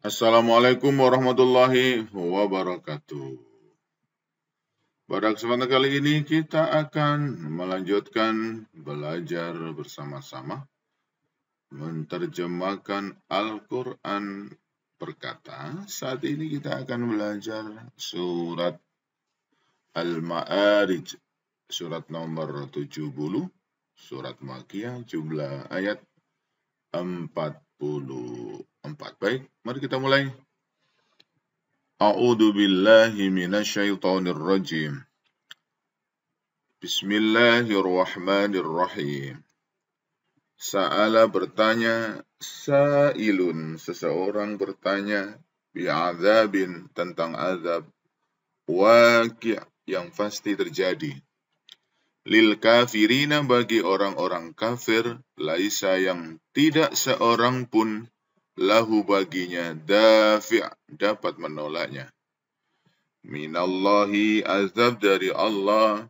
Assalamualaikum warahmatullahi wabarakatuh. Pada kesempatan kali ini kita akan melanjutkan belajar bersama-sama menerjemahkan Al-Quran per kata. Saat ini kita akan belajar surat Al-Ma'arij, surat nomor 70, surat Makkiyah, jumlah ayat 44. Baik, mari kita mulai. A'udzu billahi minasyaitonir rajim. Bismillahirrahmanirrahim. Sa'ala bertanya, sa'ilun seseorang bertanya, bi'adzabin tentang azab, waqi' yang pasti terjadi. Lil kafirina bagi orang-orang kafir, laisa yang tidak seorang pun lahu baginya dafi' dapat menolaknya. Minallahi azab dari Allah,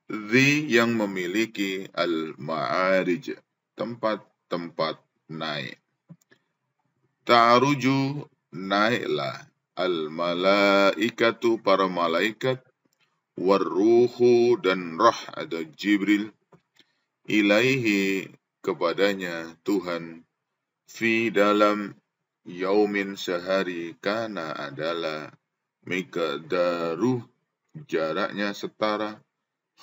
dzi yang memiliki al-ma'arij, tempat-tempat naik. Ta'ruju naiklah al-malaikatu para malaikat, warruhu dan roh ada Jibril, ilaihi kepadanya Tuhan, fi dalam yaumin sehari kana adalah miqdaruh jaraknya setara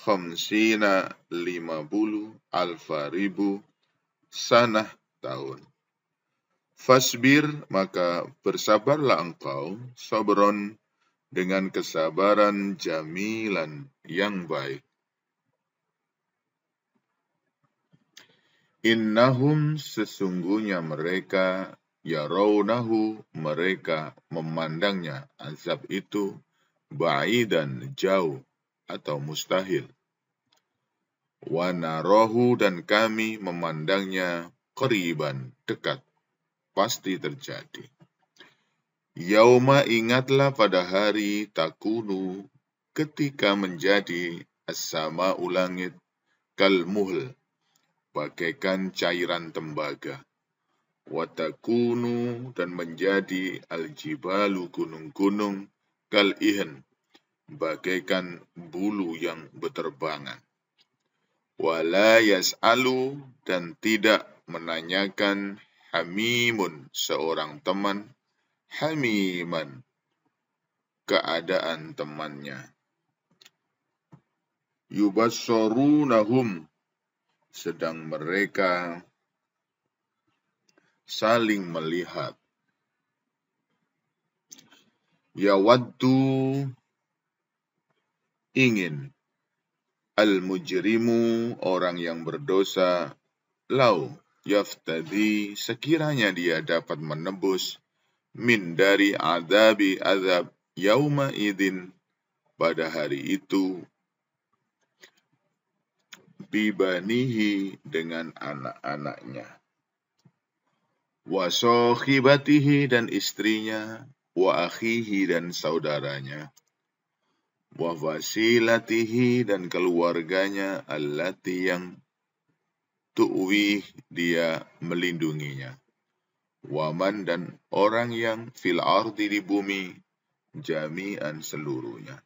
khamsina 50 alfa ribu sanah tahun. Fasbir maka bersabarlah engkau sabron dengan kesabaran jamilan yang baik. Innahum sesungguhnya mereka yarawnahu mereka memandangnya azab itu ba'idan jauh atau mustahil. Wa narahu dan kami memandangnya qariban dekat, pasti terjadi. Yauma ingatlah pada hari takunu ketika menjadi as-sama'u langit kal muhl bagaikan cairan tembaga. Watakunu dan menjadi al-jibalu gunung-gunung kal ihan bagaikan bulu yang beterbangan. Wala yas'alu dan tidak menanyakan hamimun seorang teman hamiman keadaan temannya. Yubassarunahum sedang mereka saling melihat. Yawaddu ingin al-mujrimu orang yang berdosa lau yaftadi sekiranya dia dapat menebus min dari adabi azab yauma idin pada hari itu bibanihi dengan anak-anaknya, wa sohibatihi dan istrinya, wa akhihi dan saudaranya, wa fasilatihi dan keluarganya, allati yang tu'wih dia melindunginya, waman dan orang yang fil ardi di bumi, jami'an seluruhnya.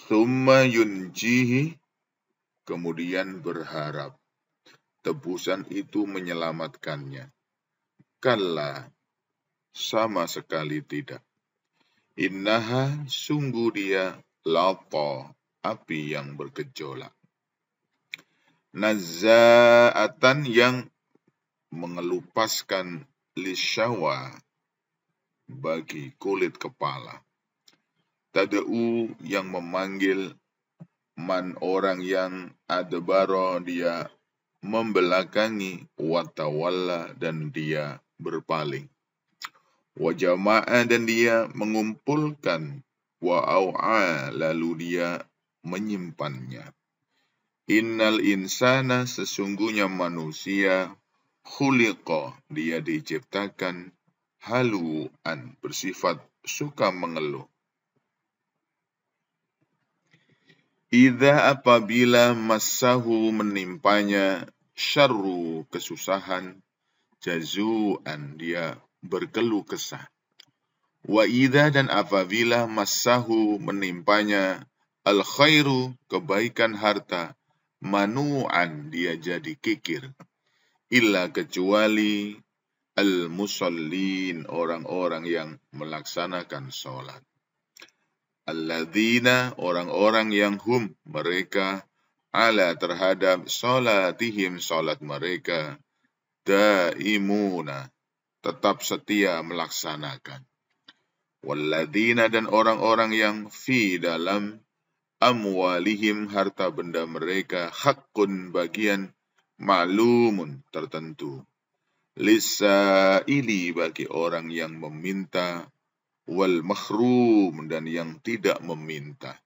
Thumma yunjihi kemudian berharap tebusan itu menyelamatkannya. Kalla sama sekali tidak. Innaha sungguh dia lata api yang bergejolak. Nazza'atan yang mengelupaskan lisyawa bagi kulit kepala. Tad'u yang memanggil man orang yang adbaro dia membelakangi, watawalla dan dia berpaling, wa jama'a dan dia mengumpulkan, wa au'a lalu dia menyimpannya. Innal insana sesungguhnya manusia khuliqa dia diciptakan haluan bersifat suka mengeluh. Idza apabila massahu menimpanya syarru kesusahan, jazu'an dia berkeluh kesah. Wa idza dan apabila massahu menimpanya al khairu kebaikan harta, manu'an dia jadi kikir. Illa kecuali al musallin orang-orang yang melaksanakan sholat. Alladzina orang-orang yang hum mereka ala terhadap sholatihim sholat mereka daimuna tetap setia melaksanakan. Walladzina dan orang-orang yang fi dalam amwalihim harta benda mereka haqqun bagian ma'lumun tertentu. Lisaili bagi orang yang meminta, wal mahrum dan yang tidak meminta.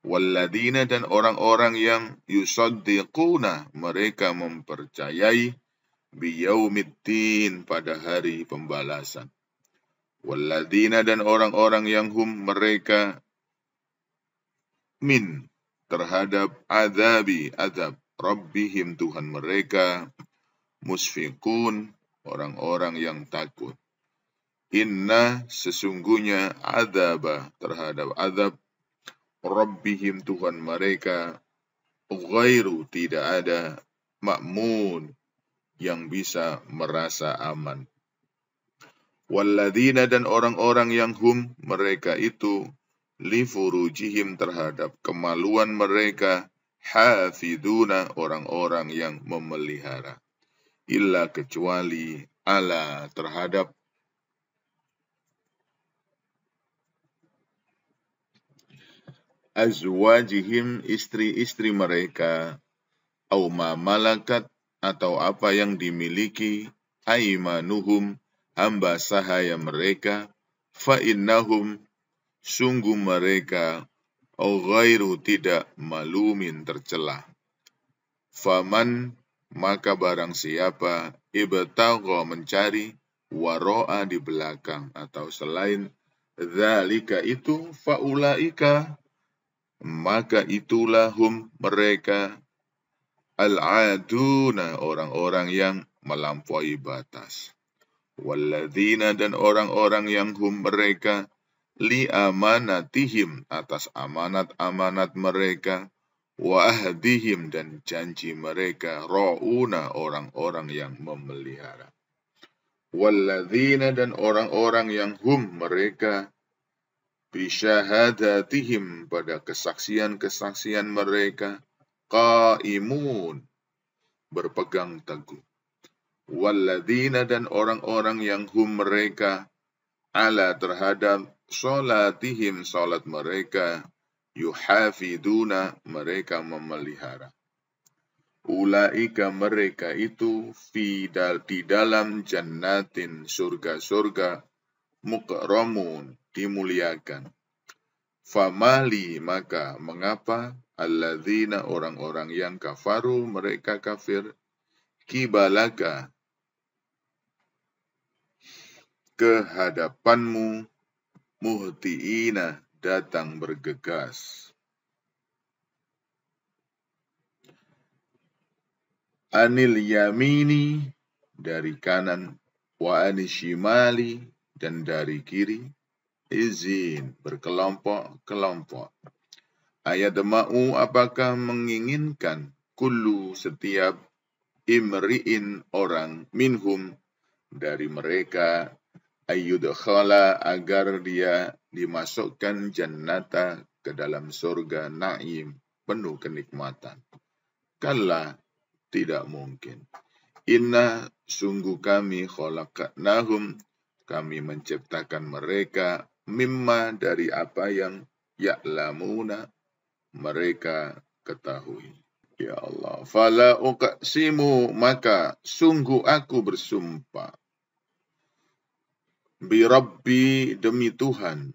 Walladzina dan orang-orang yang yusaddiquna mereka mempercayai biyaumiddin pada hari pembalasan. Walladzina dan orang-orang yang hum mereka min terhadap azab rabbihim Tuhan mereka musfiqun orang-orang yang takut. Inna sesungguhnya azaba terhadap azab rabbihim Tuhan mereka ghairu tidak ada ma'mun yang bisa merasa aman. Walladzina dan orang-orang yang hum mereka itu li furujihim terhadap kemaluan mereka hafiduna orang-orang yang memelihara. Illa kecuali ala terhadap azwajihim istri-istri mereka au ma malakat atau apa yang dimiliki aimanuhum hamba sahaya mereka fa innahum sungguh mereka au ghairu tidak malumin tercela. Faman maka barang siapa ibtagha mencari waro'a di belakang atau selain dzalika itu faulaika maka itulah hum mereka al-aduna orang-orang yang melampaui batas. Walladzina dan orang-orang yang hum mereka li amanatihim atas amanat-amanat mereka wa ahdihim dan janji mereka ra'una orang-orang yang memelihara. Walladzina dan orang-orang yang hum mereka bisyahadatihim pada kesaksian-kesaksian mereka qaimun berpegang teguh. Walladzina dan orang-orang yang hum mereka ala terhadap sholatihim sholat mereka yuhafiduna mereka memelihara. Ulaika mereka itu di dalam jannatin surga-surga mukramun dimuliakan. Famali maka mengapa alladzina orang-orang yang kafaru mereka kafir kibalaka kehadapanmu muhtiina datang bergegas. Anil yamini dari kanan wa anishimali dan dari kiri izin berkelompok-kelompok. Ayat ma'u apakah menginginkan kullu setiap imri'in orang minhum dari mereka ayyudkhala agar dia dimasukkan jannata ke dalam surga na'im penuh kenikmatan. Kalla tidak mungkin. Inna sungguh kami khalaqnahum kami menciptakan mereka mimma dari apa yang ya'lamuna mereka ketahui. Ya Allah, fala uqsimu maka sungguh aku bersumpah bi Rabbi demi Tuhan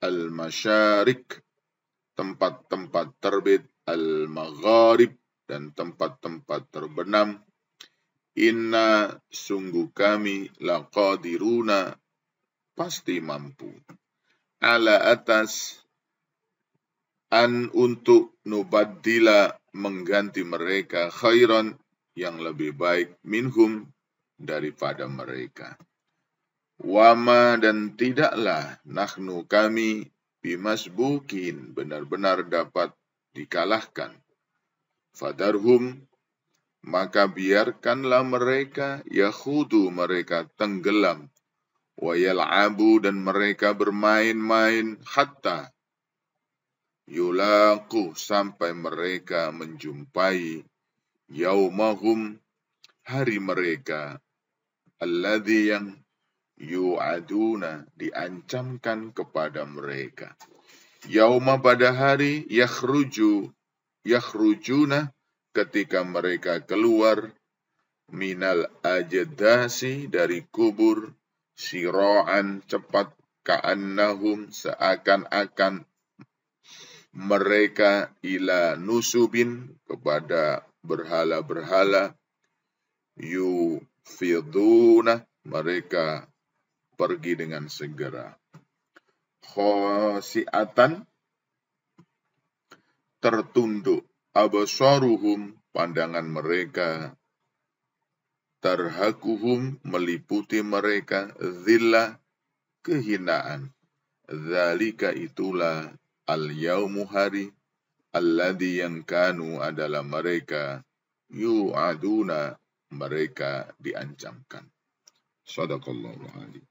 al-masyarik tempat-tempat terbit al-magharib dan tempat-tempat terbenam. Inna sungguh kami laqadiruna pasti mampu ala atas an untuk nubaddila mengganti mereka khairan yang lebih baik minhum daripada mereka. Wama dan tidaklah nahnu kami bimasbukin benar-benar dapat dikalahkan. Fadarhum maka biarkanlah mereka yakhudu mereka tenggelam wa yal'abu dan mereka bermain-main hatta yulaqu sampai mereka menjumpai yaumahum hari mereka alladzi yang yu'aduna diancamkan kepada mereka. Yauma pada hari yakhrujuna ketika mereka keluar minal ajdasi dari kubur sira'an cepat ka'annahum seakan-akan mereka ila nusubin kepada berhala-berhala yufiduna mereka pergi dengan segera. Khosiatan tertunduk absaruhum pandangan mereka tarhakuhum meliputi mereka zillah kehinaan. Zalika itulah al-yaumu hari alladzi yang kanu adalah mereka yu'aduna mereka diancamkan. Shadaqallahu alaihi.